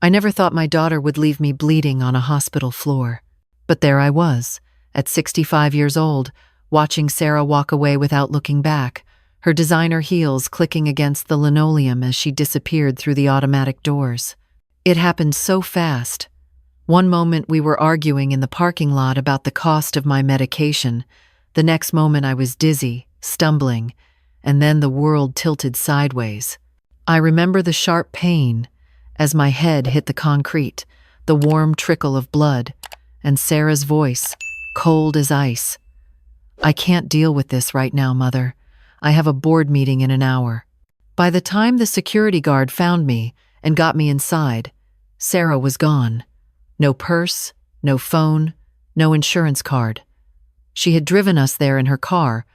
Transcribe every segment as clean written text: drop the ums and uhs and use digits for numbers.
I never thought my daughter would leave me bleeding on a hospital floor. But there I was, at 65 years old, watching Sarah walk away without looking back, her designer heels clicking against the linoleum as she disappeared through the automatic doors. It happened so fast. One moment we were arguing in the parking lot about the cost of my medication. The next moment I was dizzy, stumbling, and then the world tilted sideways. I remember the sharp pain as my head hit the concrete, the warm trickle of blood, and Sarah's voice, cold as ice. "I can't deal with this right now, Mother. I have a board meeting in an hour." By the time the security guard found me and got me inside, Sarah was gone. No purse, no phone, no insurance card. She had driven us there in her car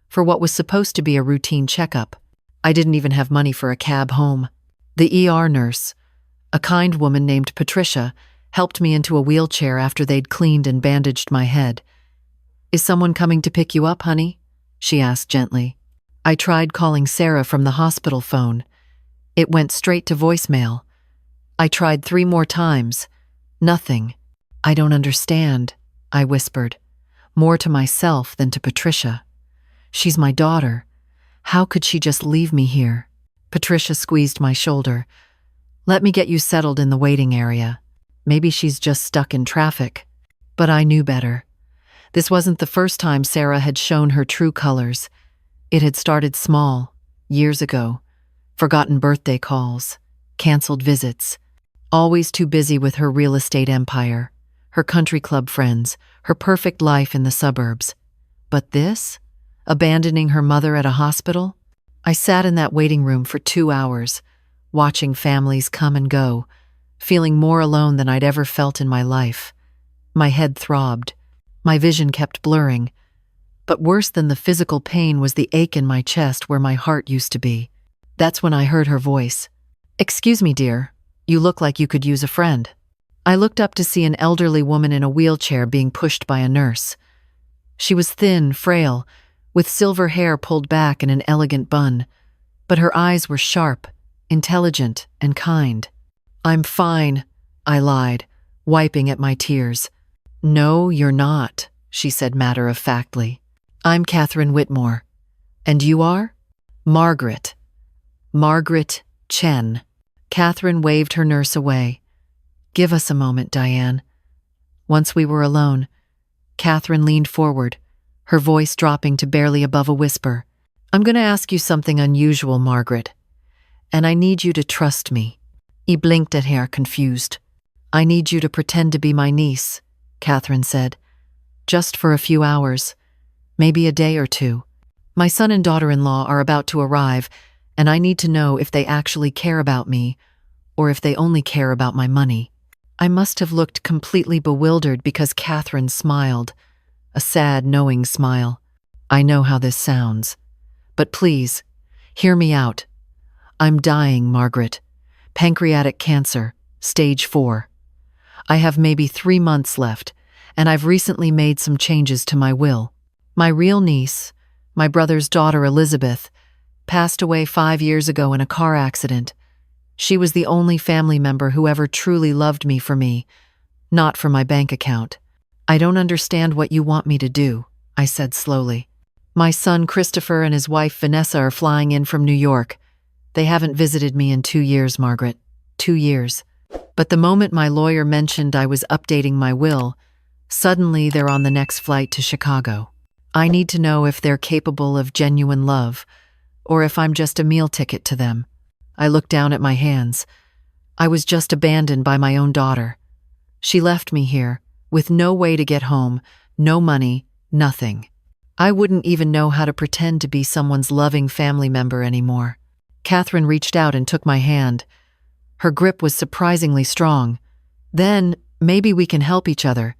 for what was supposed to be a routine checkup. I didn't even have money for a cab home. The ER nurse, a kind woman named Patricia, helped me into a wheelchair after they'd cleaned and bandaged my head. "Is someone coming to pick you up, honey?" she asked gently. I tried calling Sarah from the hospital phone. It went straight to voicemail. I tried 3 more times. Nothing. "I don't understand," I whispered, more to myself than to Patricia. "She's my daughter. How could she just leave me here?" Patricia squeezed my shoulder. "Let me get you settled in the waiting area. Maybe she's just stuck in traffic." But I knew better. This wasn't the first time Sarah had shown her true colors. It had started small, years ago. Forgotten birthday calls, canceled visits, always too busy with her real estate empire, her country club friends, her perfect life in the suburbs. But this? Abandoning her mother at a hospital? I sat in that waiting room for 2 hours, watching families come and go, feeling more alone than I'd ever felt in my life. My head throbbed. My vision kept blurring. But worse than the physical pain was the ache in my chest where my heart used to be. That's when I heard her voice. "Excuse me, dear. You look like you could use a friend." I looked up to see an elderly woman in a wheelchair being pushed by a nurse. She was thin, frail, with silver hair pulled back in an elegant bun, but her eyes were sharp, intelligent, and kind. "I'm fine," I lied, wiping at my tears. "No, you're not," she said matter-of-factly. "I'm Catherine Whitmore. And you are?" "Margaret. Margaret Chen." Catherine waved her nurse away. "Give us a moment, Diane." Once we were alone, Catherine leaned forward, her voice dropping to barely above a whisper. "I'm going to ask you something unusual, Margaret, and I need you to trust me." He blinked at her, confused. "I need you to pretend to be my niece," Catherine said. "Just for a few hours, maybe a day or 2. My son and daughter-in-law are about to arrive, and I need to know if they actually care about me or if they only care about my money." I must have looked completely bewildered because Catherine smiled, a sad, knowing smile. "I know how this sounds, but please, hear me out. I'm dying, Margaret. Pancreatic cancer, stage 4. I have maybe 3 months left, and I've recently made some changes to my will. My real niece, my brother's daughter Elizabeth, passed away 5 years ago in a car accident. She was the only family member who ever truly loved me for me, not for my bank account. I don't understand what you want me to do," I said slowly. "My son Christopher and his wife Vanessa are flying in from New York. They haven't visited me in 2 years, Margaret. 2 years. But the moment my lawyer mentioned I was updating my will, suddenly they're on the next flight to Chicago. I need to know if they're capable of genuine love, or if I'm just a meal ticket to them." I looked down at my hands. I was just abandoned by my own daughter. She left me here, with no way to get home, no money, nothing. I wouldn't even know how to pretend to be someone's loving family member anymore. Catherine reached out and took my hand. Her grip was surprisingly strong. "Then, maybe we can help each other.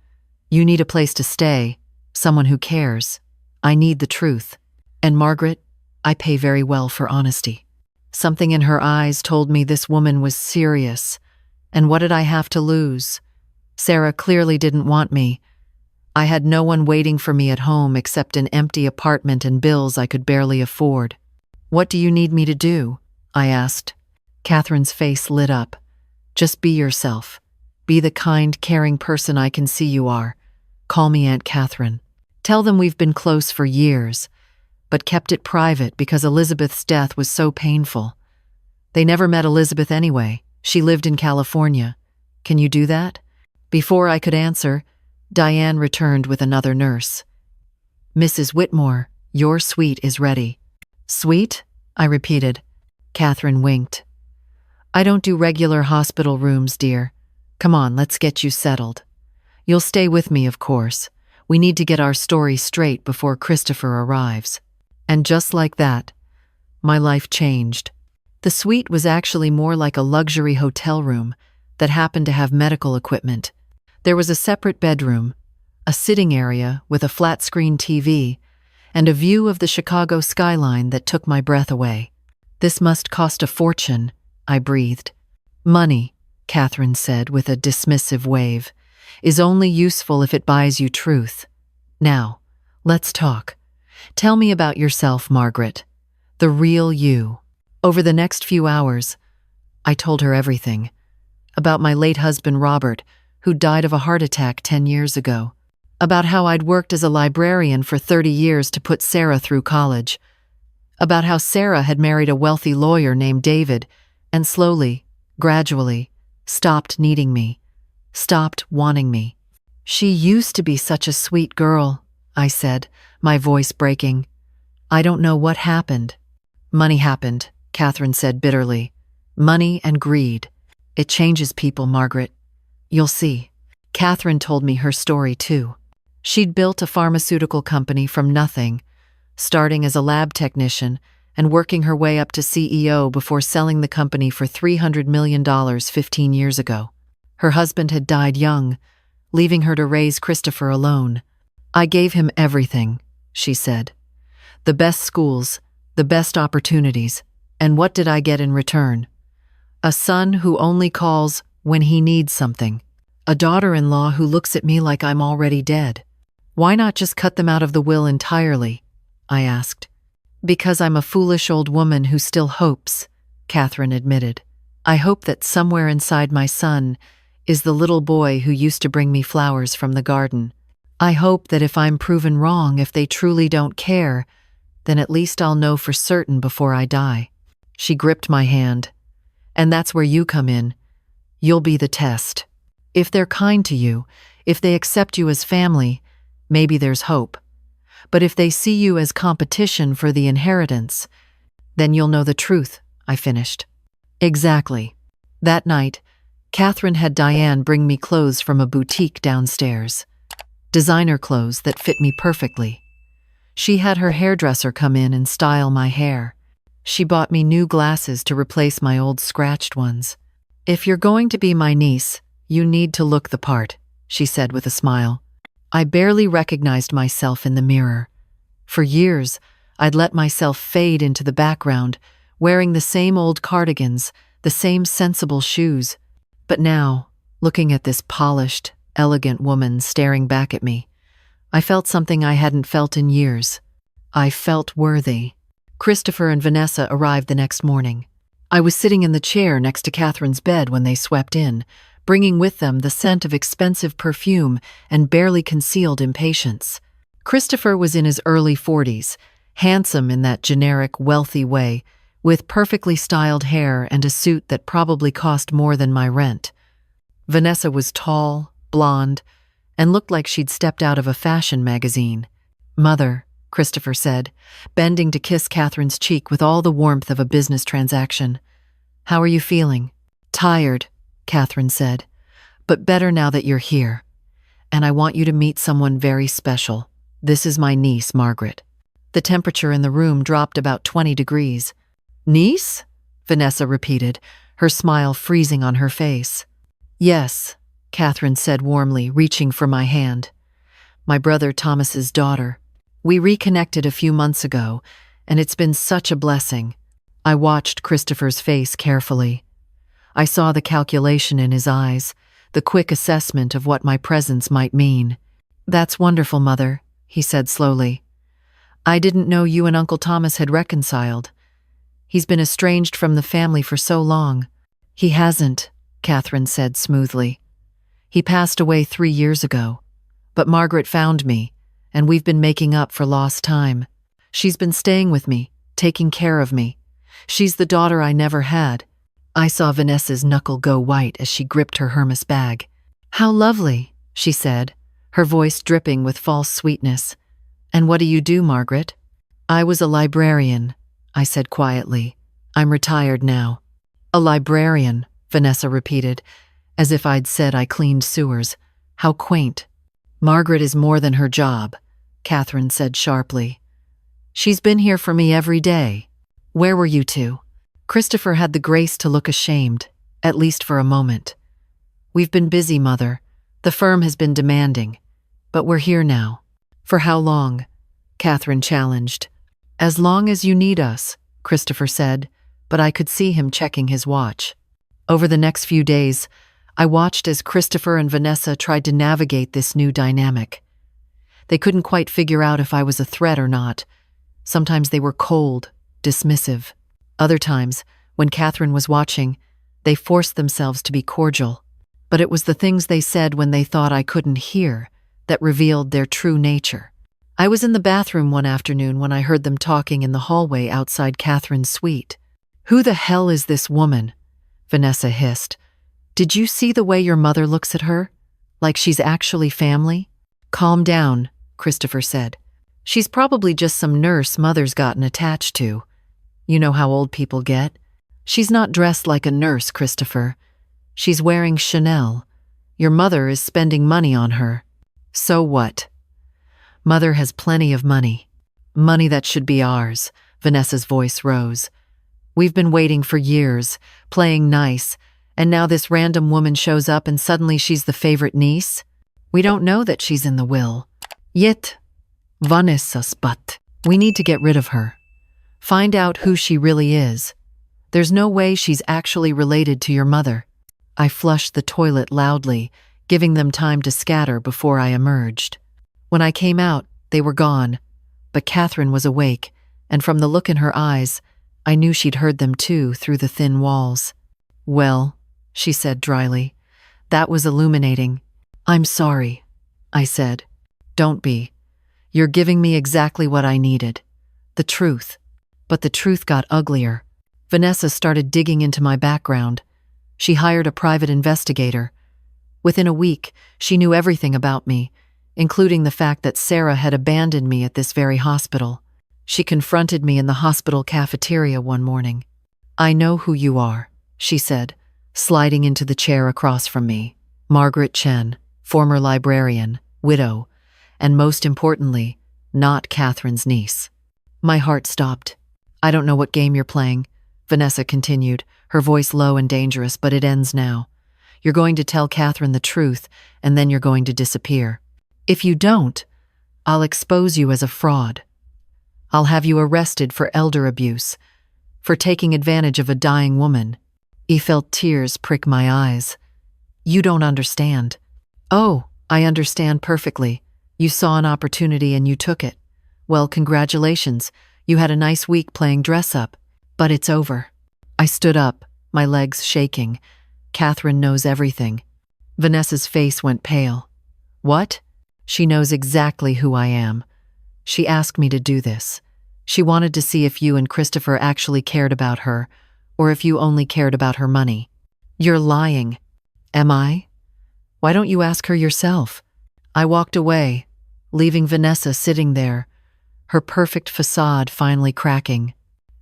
You need a place to stay, someone who cares. I need the truth. And Margaret, I pay very well for honesty." Something in her eyes told me this woman was serious. And what did I have to lose? Sarah clearly didn't want me. I had no one waiting for me at home except an empty apartment and bills I could barely afford. "What do you need me to do?" I asked. Catherine's face lit up. Just be yourself. Be the kind, caring person I can see you are. Call me Aunt Catherine. Tell them we've been close for years, but kept it private because Elizabeth's death was so painful. They never met Elizabeth anyway. She lived in California. Can you do that?" Before I could answer, Diane returned with another nurse. "Mrs. Whitmore, your suite is ready." "Suite?" I repeated. Catherine winked. "I don't do regular hospital rooms, dear. Come on, let's get you settled. You'll stay with me, of course. We need to get our story straight before Christopher arrives." And just like that, my life changed. The suite was actually more like a luxury hotel room that happened to have medical equipment. There was a separate bedroom, a sitting area with a flat-screen TV, and a view of the Chicago skyline that took my breath away. "This must cost a fortune," I breathed. "Money," Catherine said with a dismissive wave, "is only useful if it buys you truth. Now, let's talk. Tell me about yourself, Margaret. The real you." Over the next few hours, I told her everything. About my late husband, Robert, who died of a heart attack 10 years ago. About how I'd worked as a librarian for 30 years to put Sarah through college. About how Sarah had married a wealthy lawyer named David and slowly, gradually, stopped needing me, stopped wanting me. "She used to be such a sweet girl," I said, my voice breaking. "I don't know what happened." "Money happened," Catherine said bitterly. "Money and greed. It changes people, Margaret. You'll see." Catherine told me her story too. She'd built a pharmaceutical company from nothing, starting as a lab technician and working her way up to CEO before selling the company for $300 million 15 years ago. Her husband had died young, leaving her to raise Christopher alone. "I gave him everything," she said. "The best schools, the best opportunities, and what did I get in return? A son who only calls when he needs something. A daughter-in-law who looks at me like I'm already dead. Why not just cut them out of the will entirely?" I asked. "Because I'm a foolish old woman who still hopes," Catherine admitted. "I hope that somewhere inside my son is the little boy who used to bring me flowers from the garden. I hope that if I'm proven wrong, if they truly don't care, then at least I'll know for certain before I die." She gripped my hand. "And that's where you come in. You'll be the test. If they're kind to you, if they accept you as family, maybe there's hope. But if they see you as competition for the inheritance, then you'll know the truth," I finished. Exactly. That night, Catherine had Diane bring me clothes from a boutique downstairs. Designer clothes that fit me perfectly. She had her hairdresser come in and style my hair. She bought me new glasses to replace my old scratched ones. "If you're going to be my niece, you need to look the part," she said with a smile. I barely recognized myself in the mirror. For years, I'd let myself fade into the background, wearing the same old cardigans, the same sensible shoes. But now, looking at this polished, elegant woman staring back at me, I felt something I hadn't felt in years. I felt worthy. Christopher and Vanessa arrived the next morning. I was sitting in the chair next to Catherine's bed when they swept in, bringing with them the scent of expensive perfume and barely concealed impatience. Christopher was in his early 40s, handsome in that generic, wealthy way, with perfectly styled hair and a suit that probably cost more than my rent. Vanessa was tall, blonde, and looked like she'd stepped out of a fashion magazine. "Mother," Christopher said, bending to kiss Catherine's cheek with all the warmth of a business transaction. "How are you feeling?" "Tired," Catherine said, "but better now that you're here. And I want you to meet someone very special. This is my niece, Margaret." The temperature in the room dropped about 20 degrees. "Niece?" Vanessa repeated, her smile freezing on her face. "Yes," Catherine said warmly, reaching for my hand. "My brother Thomas's daughter. We reconnected a few months ago, and it's been such a blessing." I watched Christopher's face carefully. I saw the calculation in his eyes, the quick assessment of what my presence might mean. "That's wonderful, Mother," he said slowly. "I didn't know you and Uncle Thomas had reconciled. He's been estranged from the family for so long." "He hasn't," Catherine said smoothly. He passed away 3 years ago. But Margaret found me, and we've been making up for lost time. She's been staying with me, taking care of me. She's the daughter I never had. I saw Vanessa's knuckle go white as she gripped her Hermes bag. How lovely, she said, her voice dripping with false sweetness. And what do you do, Margaret? I was a librarian, I said quietly. I'm retired now. A librarian, Vanessa repeated, as if I'd said I cleaned sewers. How quaint. Margaret is more than her job, Catherine said sharply. She's been here for me every day. Where were you two? Christopher had the grace to look ashamed, at least for a moment. We've been busy, Mother. The firm has been demanding. But we're here now. For how long? Catherine challenged. As long as you need us, Christopher said, but I could see him checking his watch. Over the next few days, I watched as Christopher and Vanessa tried to navigate this new dynamic. They couldn't quite figure out if I was a threat or not. Sometimes they were cold, dismissive. Other times, when Catherine was watching, they forced themselves to be cordial. But it was the things they said when they thought I couldn't hear that revealed their true nature. I was in the bathroom one afternoon when I heard them talking in the hallway outside Catherine's suite. Who the hell is this woman? Vanessa hissed. Did you see the way your mother looks at her? Like she's actually family? Calm down, Christopher said. She's probably just some nurse Mother's gotten attached to. You know how old people get. She's not dressed like a nurse, Christopher. She's wearing Chanel. Your mother is spending money on her. So what? Mother has plenty of money. Money that should be ours, Vanessa's voice rose. We've been waiting for years, playing nice, and now this random woman shows up and suddenly she's the favorite niece? We don't know that she's in the will. Yet, Vanessa's but. We need to get rid of her. Find out who she really is. There's no way she's actually related to your mother. I flushed the toilet loudly, giving them time to scatter before I emerged. When I came out, they were gone, but Catherine was awake, and from the look in her eyes, I knew she'd heard them too through the thin walls. Well, she said dryly. That was illuminating. I'm sorry, I said. Don't be. You're giving me exactly what I needed. The truth. But the truth got uglier. Vanessa started digging into my background. She hired a private investigator. Within a week, she knew everything about me, including the fact that Sarah had abandoned me at this very hospital. She confronted me in the hospital cafeteria one morning. I know who you are, she said, sliding into the chair across from me. Margaret Chen, former librarian, widow, and most importantly, not Catherine's niece. My heart stopped. I don't know what game you're playing, Vanessa continued, her voice low and dangerous, but it ends now. You're going to tell Catherine the truth, and then you're going to disappear. If you don't, I'll expose you as a fraud. I'll have you arrested for elder abuse, for taking advantage of a dying woman. I felt tears prick my eyes. You don't understand. Oh, I understand perfectly. You saw an opportunity and you took it. Well, congratulations. You had a nice week playing dress-up. But it's over. I stood up, my legs shaking. Catherine knows everything. Vanessa's face went pale. What? She knows exactly who I am. She asked me to do this. She wanted to see if you and Christopher actually cared about her, or if you only cared about her money. You're lying. Am I? Why don't you ask her yourself? I walked away, leaving Vanessa sitting there, her perfect facade finally cracking.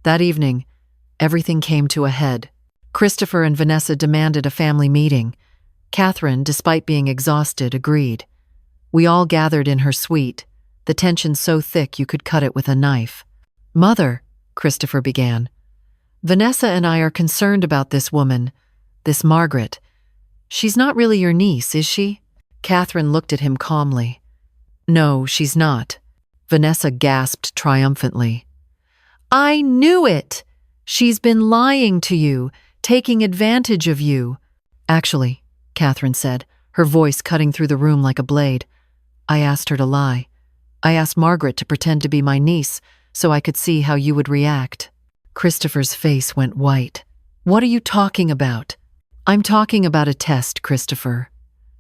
That evening, everything came to a head. Christopher and Vanessa demanded a family meeting. Catherine, despite being exhausted, agreed. We all gathered in her suite, the tension so thick you could cut it with a knife. Mother, Christopher began. Vanessa and I are concerned about this woman, this Margaret. She's not really your niece, is she? Catherine looked at him calmly. No, she's not. Vanessa gasped triumphantly. I knew it! She's been lying to you, taking advantage of you. Actually, Catherine said, her voice cutting through the room like a blade. I asked her to lie. I asked Margaret to pretend to be my niece so I could see how you would react. Christopher's face went white. What are you talking about? I'm talking about a test, Christopher.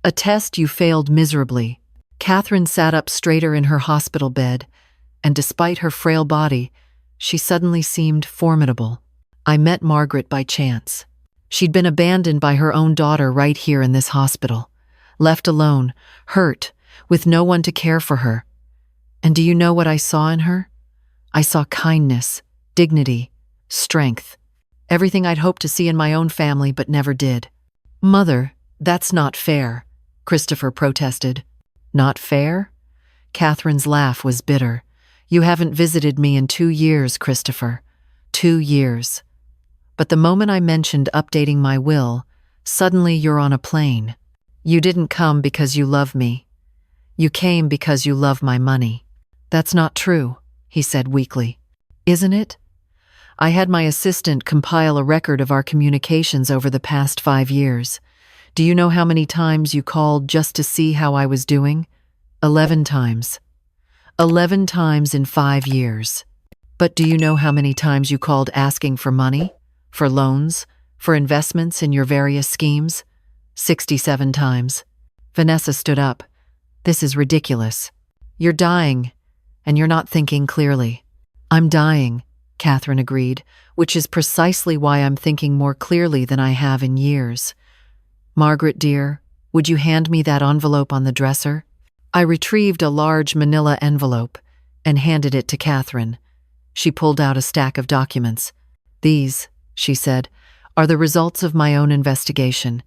A test you failed miserably. Catherine sat up straighter in her hospital bed, and despite her frail body, she suddenly seemed formidable. I met Margaret by chance. She'd been abandoned by her own daughter right here in this hospital. Left alone, hurt, with no one to care for her. And do you know what I saw in her? I saw kindness, dignity, strength. Everything I'd hoped to see in my own family but never did. Mother, that's not fair, Christopher protested. Not fair? Catherine's laugh was bitter. You haven't visited me in 2 years, Christopher. 2 years. But the moment I mentioned updating my will, suddenly you're on a plane. You didn't come because you love me. You came because you love my money. That's not true, he said weakly. Isn't it? I had my assistant compile a record of our communications over the past 5 years. Do you know how many times you called just to see how I was doing? 11 times. 11 times in 5 years. But do you know how many times you called asking for money? For loans? For investments in your various schemes? 67 times. Vanessa stood up. This is ridiculous. You're dying, and you're not thinking clearly. I'm dying, Catherine agreed, which is precisely why I'm thinking more clearly than I have in years. Margaret, dear, would you hand me that envelope on the dresser? I retrieved a large manila envelope and handed it to Catherine. She pulled out a stack of documents. These, she said, are the results of my own investigation.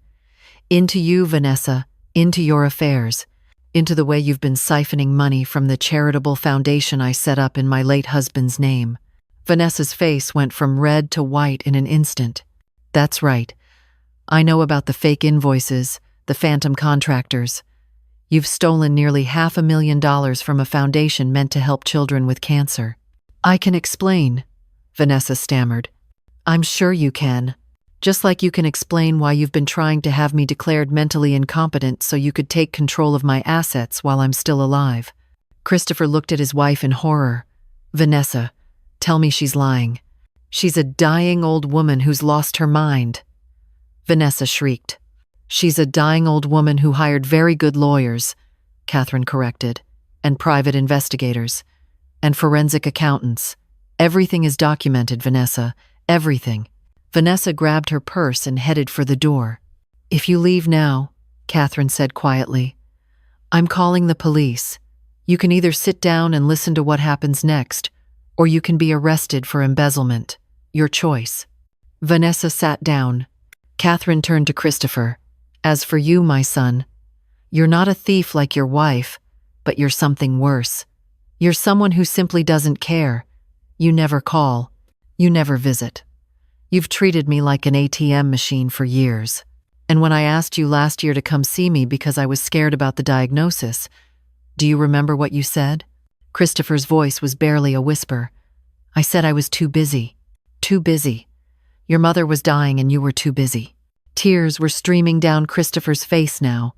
Into you, Vanessa, into your affairs, into the way you've been siphoning money from the charitable foundation I set up in my late husband's name. Vanessa's face went from red to white in an instant. That's right. I know about the fake invoices, the phantom contractors. You've stolen nearly $500,000 from a foundation meant to help children with cancer. I can explain, Vanessa stammered. I'm sure you can. Just like you can explain why you've been trying to have me declared mentally incompetent so you could take control of my assets while I'm still alive. Christopher looked at his wife in horror. Vanessa, tell me she's lying. She's a dying old woman who's lost her mind. Vanessa shrieked. She's a dying old woman who hired very good lawyers, Catherine corrected, and private investigators, and forensic accountants. Everything is documented, Vanessa. Everything. Vanessa grabbed her purse and headed for the door. If you leave now, Catherine said quietly, I'm calling the police. You can either sit down and listen to what happens next, or you can be arrested for embezzlement. Your choice. Vanessa sat down. Catherine turned to Christopher. As for you, my son, you're not a thief like your wife, but you're something worse. You're someone who simply doesn't care. You never call. You never visit. You've treated me like an ATM machine for years. And when I asked you last year to come see me because I was scared about the diagnosis, do you remember what you said? Christopher's voice was barely a whisper. I said I was too busy. Too busy. Your mother was dying and you were too busy. Tears were streaming down Christopher's face now.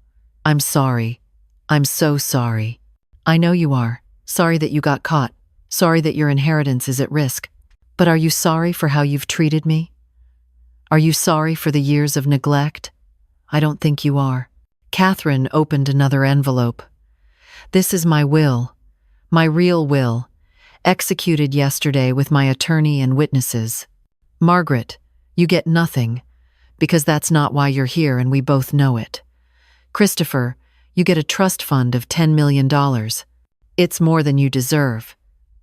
I'm sorry. I'm so sorry. I know you are. Sorry that you got caught. Sorry that your inheritance is at risk. But are you sorry for how you've treated me? Are you sorry for the years of neglect? I don't think you are. Catherine opened another envelope. This is my will. My real will. Executed yesterday with my attorney and witnesses. Margaret, you get nothing, because that's not why you're here and we both know it. Christopher, you get a trust fund of $10 million. It's more than you deserve,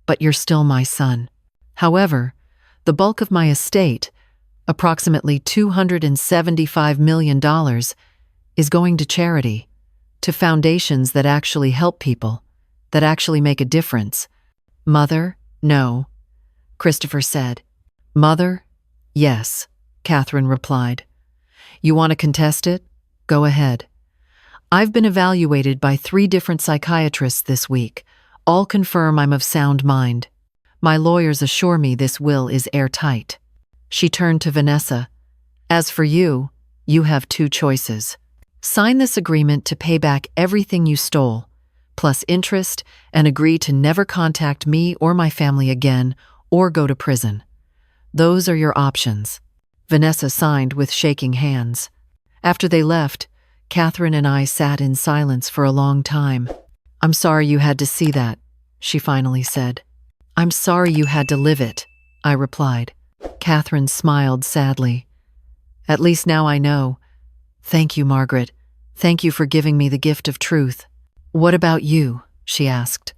but you're still my son. However, the bulk of my estate, approximately $275 million, is going to charity, to foundations that actually help people, that actually make a difference. Mother, no, Christopher said. Mother, yes, Catherine replied. You want to contest it? Go ahead. I've been evaluated by 3 different psychiatrists this week. All confirm I'm of sound mind. My lawyers assure me this will is airtight. She turned to Vanessa. As for you, you have 2 choices. Sign this agreement to pay back everything you stole, plus interest, and agree to never contact me or my family again or go to prison. Those are your options. Vanessa signed with shaking hands. After they left, Catherine and I sat in silence for a long time. "I'm sorry you had to see that," she finally said. "I'm sorry you had to live it," I replied. Catherine smiled sadly. "At least now I know. Thank you, Margaret. Thank you for giving me the gift of truth." "What about you?" she asked.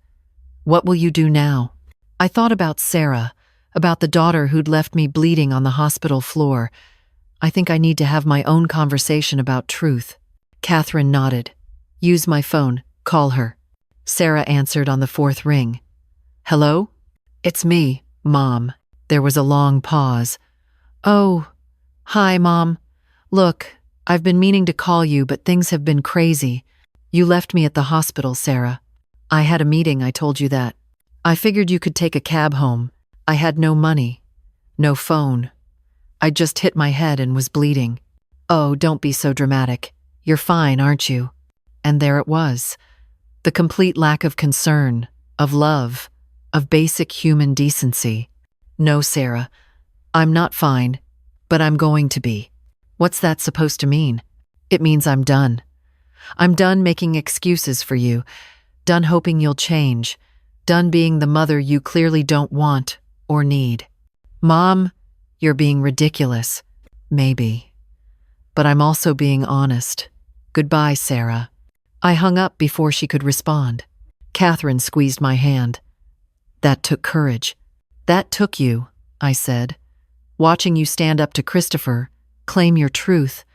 "What will you do now?" I thought about Sarah, about the daughter who'd left me bleeding on the hospital floor. I think I need to have my own conversation about truth. Catherine nodded. "Use my phone. Call her." Sarah answered on the fourth ring. "Hello? It's me, Mom." There was a long pause. "Oh, hi, Mom. Look, I've been meaning to call you, but things have been crazy. You left me at the hospital, Sarah. I had a meeting, I told you that. I figured you could take a cab home. I had no money, no phone. I just hit my head and was bleeding." "Oh, don't be so dramatic. You're fine, aren't you?" And there it was. The complete lack of concern, of love, of basic human decency. "No, Sarah, I'm not fine, but I'm going to be." What's that supposed to mean? It means I'm done. I'm done making excuses for you, done hoping you'll change, done being the mother you clearly don't want or need. "Mom, you're being ridiculous." "Maybe. But I'm also being honest. Goodbye, Sarah." I hung up before she could respond. Catherine squeezed my hand. "That took courage." "That took you," I said. "Watching you stand up to Christopher, claim your truth,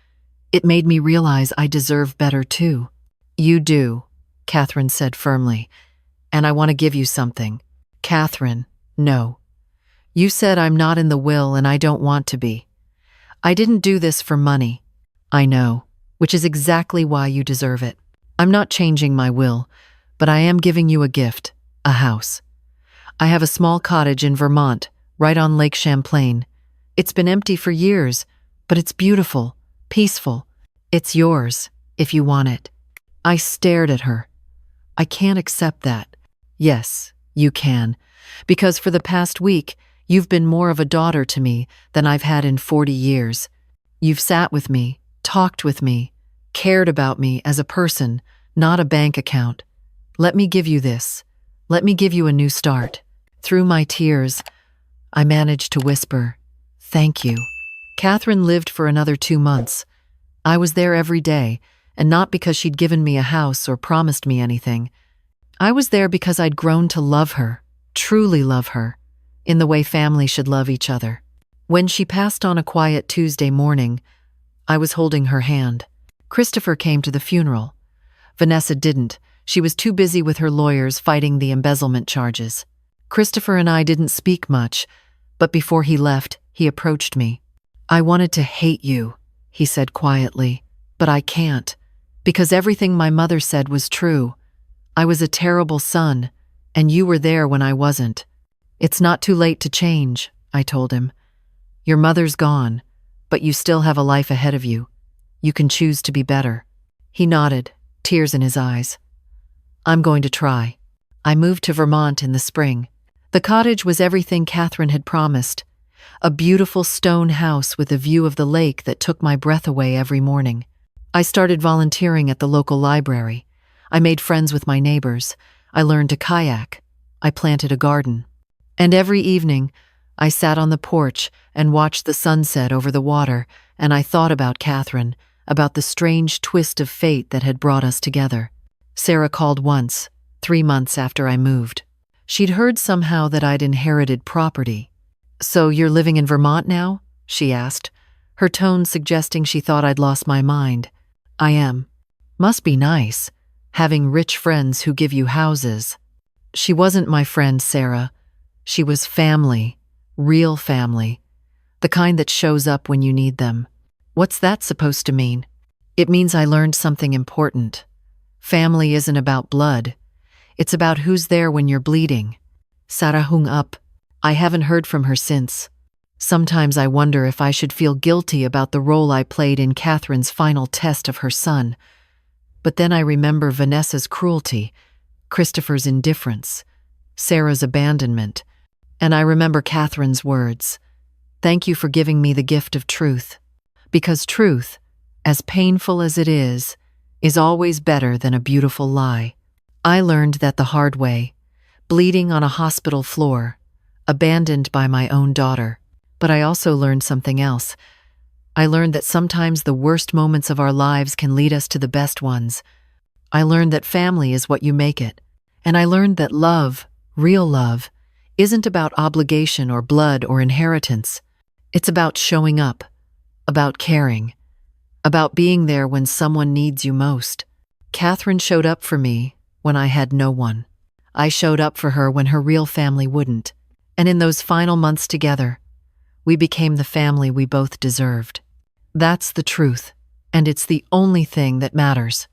it made me realize I deserve better too." "You do," Catherine said firmly, "and I want to give you something." "Catherine, no. You said I'm not in the will and I don't want to be. I didn't do this for money." "I know, which is exactly why you deserve it. I'm not changing my will, but I am giving you a gift, a house. I have a small cottage in Vermont, right on Lake Champlain. It's been empty for years, but it's beautiful, peaceful. It's yours, if you want it." I stared at her. "I can't accept that." "Yes, you can, because for the past week, you've been more of a daughter to me than I've had in 40 years. You've sat with me, talked with me, cared about me as a person, not a bank account. Let me give you this. Let me give you a new start." Through my tears, I managed to whisper, "Thank you." Catherine lived for another 2 months. I was there every day, and not because she'd given me a house or promised me anything. I was there because I'd grown to love her, truly love her, in the way family should love each other. When she passed on a quiet Tuesday morning, I was holding her hand. Christopher came to the funeral. Vanessa didn't. She was too busy with her lawyers fighting the embezzlement charges. Christopher and I didn't speak much, but before he left, he approached me. "I wanted to hate you," he said quietly, "but I can't, because everything my mother said was true. I was a terrible son, and you were there when I wasn't. It's not too late to change," I told him. "Your mother's gone, but you still have a life ahead of you. You can choose to be better." He nodded, tears in his eyes. "I'm going to try." I moved to Vermont in the spring. The cottage was everything Catherine had promised. A beautiful stone house with a view of the lake that took my breath away every morning. I started volunteering at the local library. I made friends with my neighbors. I learned to kayak. I planted a garden. And every evening, I sat on the porch and watched the sunset over the water, and I thought about Catherine, about the strange twist of fate that had brought us together. Sarah called once, 3 months after I moved. She'd heard somehow that I'd inherited property. "So you're living in Vermont now?" she asked, her tone suggesting she thought I'd lost my mind. "I am." "Must be nice, having rich friends who give you houses." She wasn't my friend, Sarah. She was family, real family, the kind that shows up when you need them. What's that supposed to mean? It means I learned something important. Family isn't about blood. It's about who's there when you're bleeding. Sarah hung up. I haven't heard from her since. Sometimes I wonder if I should feel guilty about the role I played in Catherine's final test of her son. But then I remember Vanessa's cruelty, Christopher's indifference, Sarah's abandonment, and I remember Catherine's words, "Thank you for giving me the gift of truth." Because truth, as painful as it is always better than a beautiful lie. I learned that the hard way, bleeding on a hospital floor, abandoned by my own daughter. But I also learned something else. I learned that sometimes the worst moments of our lives can lead us to the best ones. I learned that family is what you make it. And I learned that love, real love, isn't about obligation or blood or inheritance. It's about showing up, about caring, about being there when someone needs you most. Catherine showed up for me when I had no one. I showed up for her when her real family wouldn't. And in those final months together, we became the family we both deserved. That's the truth, and it's the only thing that matters.